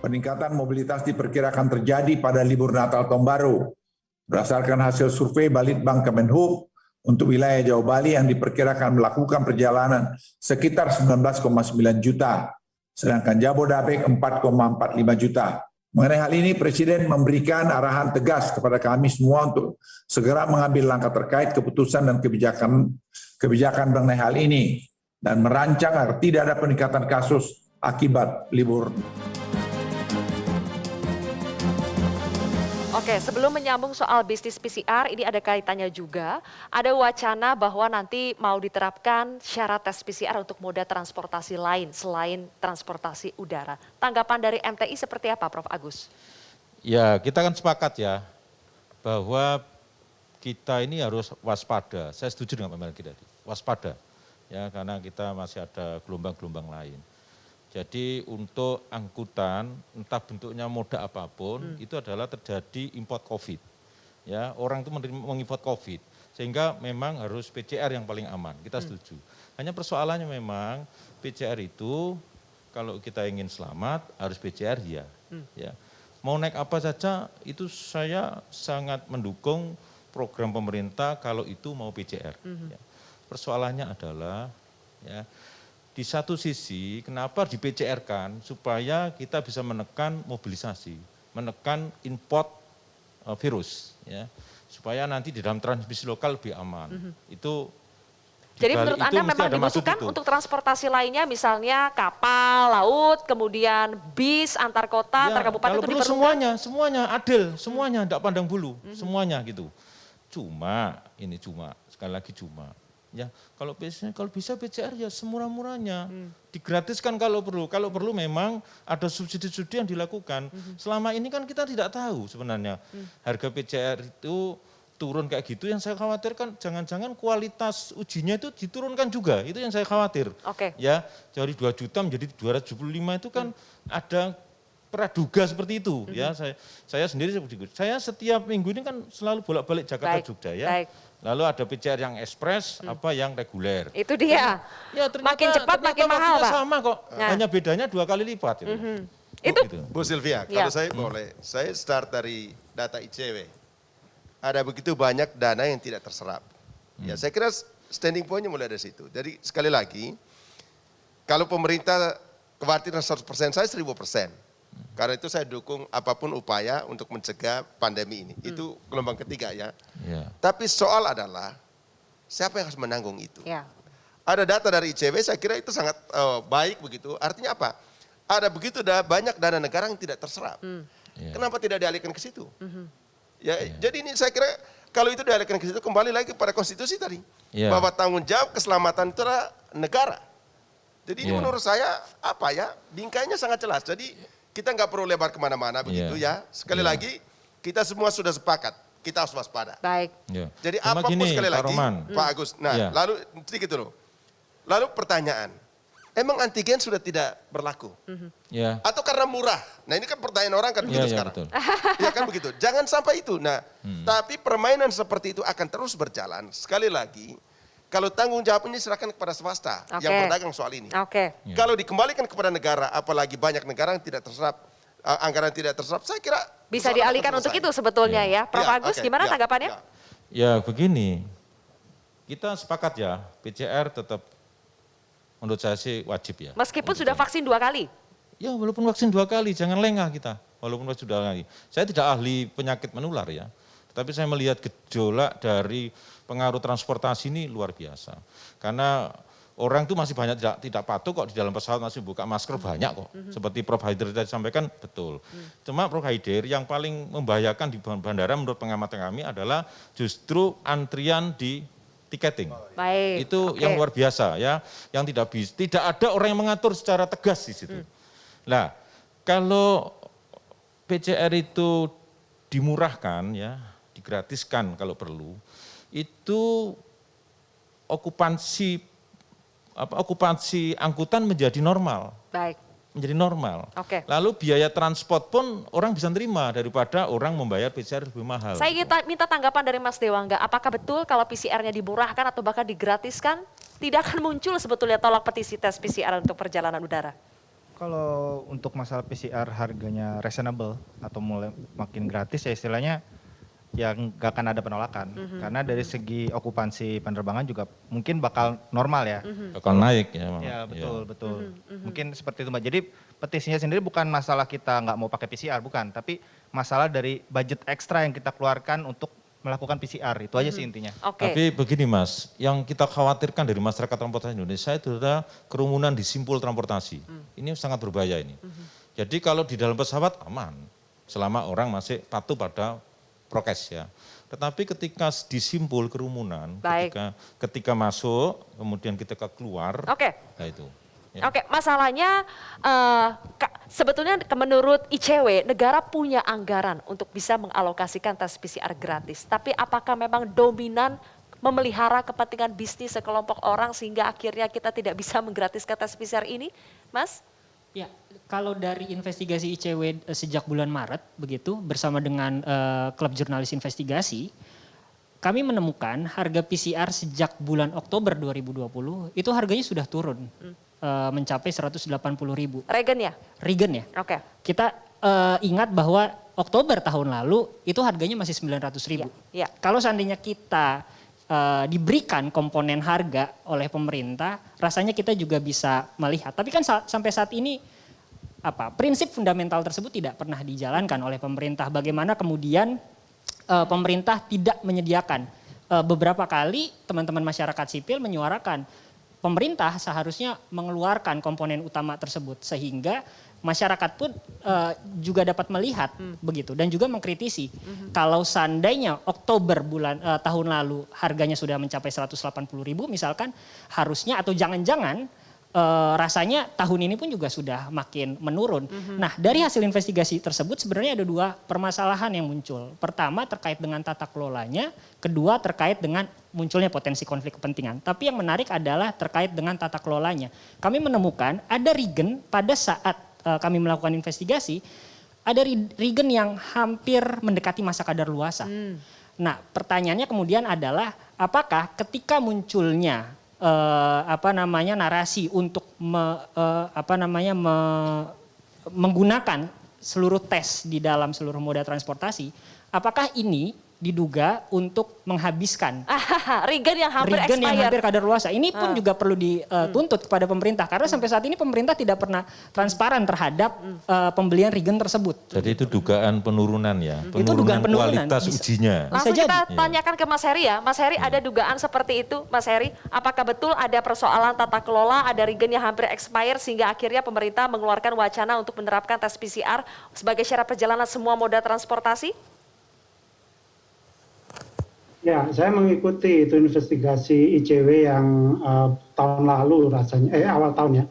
peningkatan mobilitas diperkirakan terjadi pada libur Natal Tahun Baru. Berdasarkan hasil survei Balitbang Kemenhub, untuk wilayah Jawa Bali yang diperkirakan melakukan perjalanan sekitar 19,9 juta, sedangkan Jabodebek 4,45 juta. Mengenai hal ini, Presiden memberikan arahan tegas kepada kami semua untuk segera mengambil langkah terkait keputusan dan kebijakan mengenai hal ini dan merancang agar tidak ada peningkatan kasus akibat libur. Oke, sebelum menyambung soal bisnis PCR, ini ada kaitannya juga. Ada wacana bahwa nanti mau diterapkan syarat tes PCR untuk moda transportasi lain selain transportasi udara. Tanggapan dari MTI seperti apa, Prof. Agus? Ya, kita kan sepakat ya bahwa kita ini harus waspada. Saya setuju dengan Pak Melki tadi, waspada. Ya, karena kita masih ada gelombang-gelombang lain. Jadi untuk angkutan, entah bentuknya moda apapun, itu adalah terjadi import COVID. Ya, orang itu mengimport COVID, sehingga memang harus PCR yang paling aman, kita setuju. Hanya persoalannya memang PCR itu kalau kita ingin selamat harus PCR ya. Mau naik apa saja itu saya sangat mendukung program pemerintah kalau itu mau PCR. Ya. Persoalannya adalah ya, di satu sisi, kenapa di PCR-kan supaya kita bisa menekan mobilisasi, menekan import virus, ya, supaya nanti di dalam transmisi lokal lebih aman. Itu. Jadi menurut Anda memang dibutuhkan untuk transportasi lainnya, misalnya kapal, laut, kemudian bis antar kota, antar kabupaten itu diperlukan? Semuanya adil, semuanya tidak pandang bulu, semuanya gitu. Sekali lagi cuma. Ya, kalau bisa PCR ya semurah-murahnya, digratiskan kalau perlu memang ada subsidi-subsidi yang dilakukan. Selama ini kan kita tidak tahu sebenarnya harga PCR itu turun kayak gitu. Yang saya khawatirkan jangan-jangan kualitas ujinya itu diturunkan juga, itu yang saya khawatir. Ya, dari 2 juta menjadi 275 itu kan ada praduga seperti itu. Ya, saya sendiri saya setiap minggu ini kan selalu bolak-balik Jakarta Jogja ya. Lalu ada PCR yang ekspres, yang reguler. Itu dia. Ya, makin cepat makin mahal, Pak. Sama kok, hanya bedanya 2 kali lipat. Itu. Bu Sylvia, kalau saya boleh, saya start dari data ICW. Ada begitu banyak dana yang tidak terserap. Ya, saya kira standing point-nya mulai dari situ. Jadi sekali lagi, kalau pemerintah kekhawatiran 100%, saya 1000%. Karena itu saya dukung apapun upaya untuk mencegah pandemi ini. Itu gelombang ketiga ya. Tapi soal adalah siapa yang harus menanggung itu. Ada data dari ICW, saya kira itu sangat baik begitu. Artinya apa? Ada begitu banyak dana negara yang tidak terserap. Kenapa tidak dialihkan ke situ? Jadi ini saya kira kalau itu dialihkan ke situ kembali lagi pada konstitusi tadi. Bahwa tanggung jawab keselamatan itu adalah negara. Jadi ini menurut saya bingkainya sangat jelas. Jadi kita nggak perlu lebar kemana-mana begitu ya. Sekali lagi, kita semua sudah sepakat, kita harus waspada. Baik. Jadi apapun sekali lagi, Pak Agus. Nah, lalu sedikit dulu. Lalu pertanyaan, emang antigen sudah tidak berlaku? Atau karena murah? Nah ini kan pertanyaan orang kan begitu sekarang. Ya kan begitu. Jangan sampai itu. Nah, tapi permainan seperti itu akan terus berjalan. Sekali lagi, kalau tanggung jawab ini serahkan kepada swasta yang berdagang soal ini. Kalau dikembalikan kepada negara, apalagi banyak negara yang tidak terserap, anggaran tidak terserap, saya kira bisa dialihkan untuk itu sebetulnya ya. Prof. Agus, gimana tanggapannya? Ya begini, kita sepakat ya, PCR tetap menurut saya sih wajib ya. Meskipun sudah vaksin 2 kali? Ya walaupun vaksin 2 kali, jangan lengah kita. Walaupun vaksin 2 kali. Saya tidak ahli penyakit menular ya, tapi saya melihat gejolak dari pengaruh transportasi ini luar biasa. Karena orang itu masih banyak tidak patuh kok, di dalam pesawat masih buka masker banyak kok. Seperti Prof. Haider tadi sampaikan, betul. Cuma Prof. Haider yang paling membahayakan di bandara menurut pengamatan kami adalah justru antrian di tiketing. Itu yang luar biasa ya, yang tidak ada orang yang mengatur secara tegas di situ. Nah, kalau PCR itu dimurahkan ya, digratiskan kalau perlu, itu okupansi angkutan menjadi normal. Menjadi normal. Lalu biaya transport pun orang bisa terima daripada orang membayar PCR lebih mahal. Saya minta tanggapan dari Mas Dewangga, apakah betul kalau PCR-nya dimurahkan atau bahkan digratiskan, tidak akan muncul sebetulnya tolak petisi tes PCR untuk perjalanan udara? Kalau untuk masalah PCR harganya reasonable atau mulai makin gratis ya istilahnya ya nggak akan ada penolakan. Karena dari segi okupansi penerbangan juga mungkin bakal normal ya. Bakal naik ya. Ya betul. Mungkin seperti itu Mbak. Jadi petisinya sendiri bukan masalah kita nggak mau pakai PCR, bukan. Tapi masalah dari budget ekstra yang kita keluarkan untuk melakukan PCR, itu aja sih intinya. Oke. Tapi begini Mas, yang kita khawatirkan dari masyarakat transportasi Indonesia itu adalah kerumunan di simpul transportasi. Ini sangat berbahaya ini. Jadi kalau di dalam pesawat aman, selama orang masih patuh pada prokes ya. Tetapi ketika di simpul kerumunan, Baik. ketika masuk, kemudian ketika keluar, Oke. nah itu. Ya. Oke, masalahnya sebetulnya menurut ICW negara punya anggaran untuk bisa mengalokasikan tes PCR gratis. Tapi apakah memang dominan memelihara kepentingan bisnis sekelompok orang sehingga akhirnya kita tidak bisa menggratiskan tes PCR ini, Mas? Ya, kalau dari investigasi ICW sejak bulan Maret begitu bersama dengan klub jurnalis investigasi, kami menemukan harga PCR sejak bulan Oktober 2020 itu harganya sudah turun mencapai 180.000. Regen ya? Regen ya. Oke. Kita ingat bahwa Oktober tahun lalu itu harganya masih 900.000. Ya. Kalau seandainya kita diberikan komponen harga oleh pemerintah, rasanya kita juga bisa melihat. Tapi kan sampai saat ini prinsip fundamental tersebut tidak pernah dijalankan oleh pemerintah. Bagaimana kemudian pemerintah tidak menyediakan. Beberapa kali teman-teman masyarakat sipil menyuarakan pemerintah seharusnya mengeluarkan komponen utama tersebut sehingga masyarakat pun juga dapat melihat begitu dan juga mengkritisi. Kalau seandainya Oktober tahun lalu harganya sudah mencapai 180.000 misalkan, harusnya atau jangan-jangan rasanya tahun ini pun juga sudah makin menurun. Nah, dari hasil investigasi tersebut sebenarnya ada dua permasalahan yang muncul. Pertama terkait dengan tata kelolanya, kedua terkait dengan munculnya potensi konflik kepentingan. Tapi yang menarik adalah terkait dengan tata kelolanya. Kami menemukan ada regen pada saat kami melakukan investigasi, ada regen yang hampir mendekati masa kadaluarsa. Nah, pertanyaannya kemudian adalah apakah ketika munculnya narasi untuk menggunakan seluruh tes di dalam seluruh moda transportasi, apakah ini diduga untuk menghabiskan Regen yang hampir regen yang expired. hampir kadaluarsa. Ini pun juga perlu dituntut kepada pemerintah karena sampai saat ini pemerintah tidak pernah transparan terhadap pembelian regen tersebut. Jadi itu dugaan penurunan ya, Itu dugaan penurunan. kualitas ujinya. Langsung Bisa kita jadi. tanyakan ke Mas Heri ya. Mas Heri, ada dugaan seperti itu, Mas Heri? Apakah betul ada persoalan tata kelola, ada regen yang hampir expired sehingga akhirnya pemerintah mengeluarkan wacana untuk menerapkan tes PCR sebagai syarat perjalanan semua moda transportasi? Ya, saya mengikuti itu investigasi ICW yang tahun lalu awal tahun ya,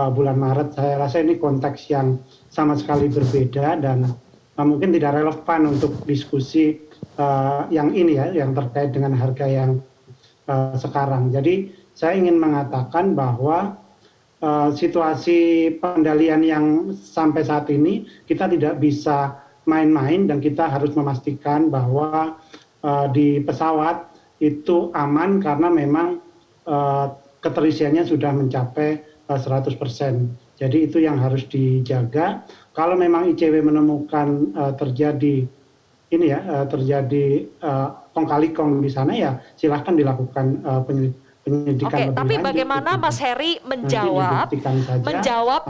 bulan Maret. Saya rasa ini konteks yang sama sekali berbeda dan mungkin tidak relevan untuk diskusi yang ini ya, yang terkait dengan harga yang sekarang. Jadi saya ingin mengatakan bahwa situasi pengendalian yang sampai saat ini kita tidak bisa main-main dan kita harus memastikan bahwa di pesawat itu aman karena memang keterisiannya sudah mencapai 100%. Jadi itu yang harus dijaga. Kalau memang ICW menemukan terjadi kong kali kong di sana ya silahkan dilakukan penyelidikan. Oke, tapi bagaimana Mas Heri menjawab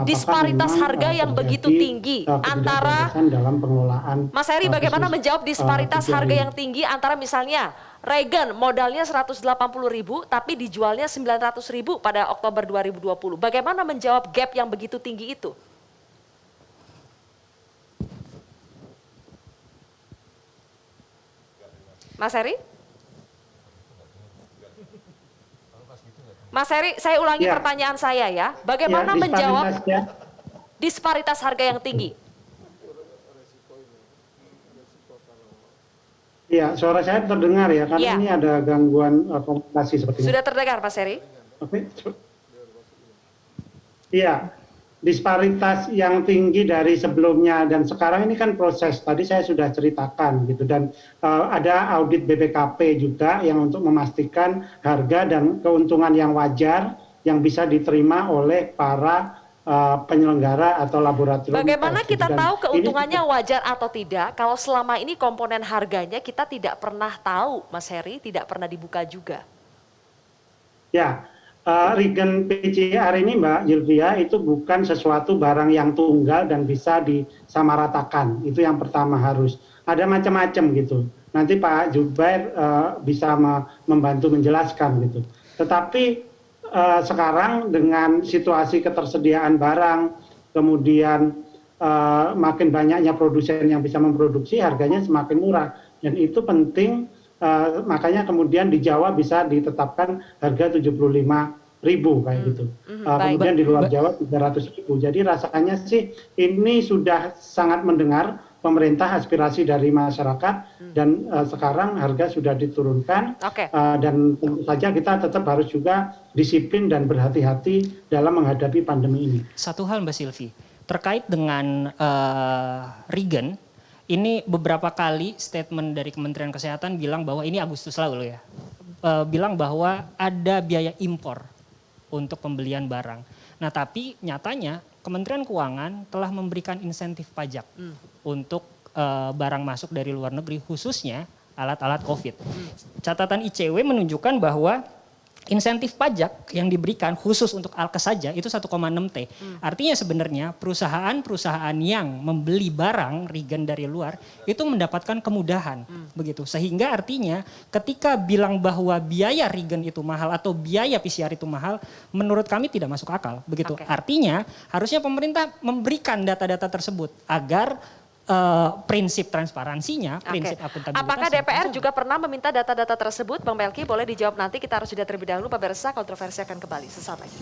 disparitas harga yang begitu tinggi antara dalam pengelolaan. Mas Heri bagaimana menjawab disparitas harga yang tinggi antara misalnya regen modalnya 180.000 tapi dijualnya 900.000 pada Oktober 2020. Bagaimana menjawab gap yang begitu tinggi itu? Mas Heri? Mas Heri, saya ulangi pertanyaan saya ya. Bagaimana menjawab disparitas harga yang tinggi? Iya, suara saya terdengar ya, karena ini ada gangguan komunikasi sepertinya. Sudah terdengar, Mas Heri? Oke. Iya, disparitas yang tinggi dari sebelumnya dan sekarang ini kan proses. Tadi saya sudah ceritakan gitu dan ada audit BPKP juga yang untuk memastikan harga dan keuntungan yang wajar yang bisa diterima oleh para penyelenggara atau laboratorium. Bagaimana tes, gitu. kita Dan tahu ini- keuntungannya wajar atau tidak kalau selama ini komponen harganya kita tidak pernah tahu, Mas Heri, tidak pernah dibuka juga? Ya, regen PCR ini Mbak Zulfia itu bukan sesuatu barang yang tunggal dan bisa disamaratakan. Itu yang pertama harus. Ada macam-macam gitu. Nanti Pak Jubair bisa membantu menjelaskan gitu. Tetapi sekarang dengan situasi ketersediaan barang, kemudian makin banyaknya produsen yang bisa memproduksi, harganya semakin murah. Dan itu penting, makanya kemudian di Jawa bisa ditetapkan harga 75.000 kayak gitu. Kemudian di luar Jawa 300.000. Jadi rasanya sih ini sudah sangat mendengar pemerintah aspirasi dari masyarakat dan sekarang harga sudah diturunkan. Dan tentu saja kita tetap harus juga disiplin dan berhati-hati dalam menghadapi pandemi ini. Satu hal Mbak Silvi, terkait dengan regen, ini beberapa kali statement dari Kementerian Kesehatan bilang bahwa ini Agustus lalu ya, bilang bahwa ada biaya impor untuk pembelian barang. Nah tapi nyatanya Kementerian Keuangan telah memberikan insentif pajak untuk barang masuk dari luar negeri, khususnya alat-alat COVID. Catatan ICW menunjukkan bahwa insentif pajak yang diberikan khusus untuk alkes saja itu 1,6 T. Artinya sebenarnya perusahaan-perusahaan yang membeli barang regen dari luar itu mendapatkan kemudahan begitu. Sehingga artinya ketika bilang bahwa biaya regen itu mahal atau biaya PCR itu mahal, menurut kami tidak masuk akal begitu. Artinya harusnya pemerintah memberikan data-data tersebut agar prinsip transparansinya, prinsip akuntabilitasnya. Apakah DPR juga pernah meminta data-data tersebut? Bang Melki boleh dijawab nanti, kita harus jeda terlebih dahulu. Pemirsa, kontroversi akan kembali sesaat lagi.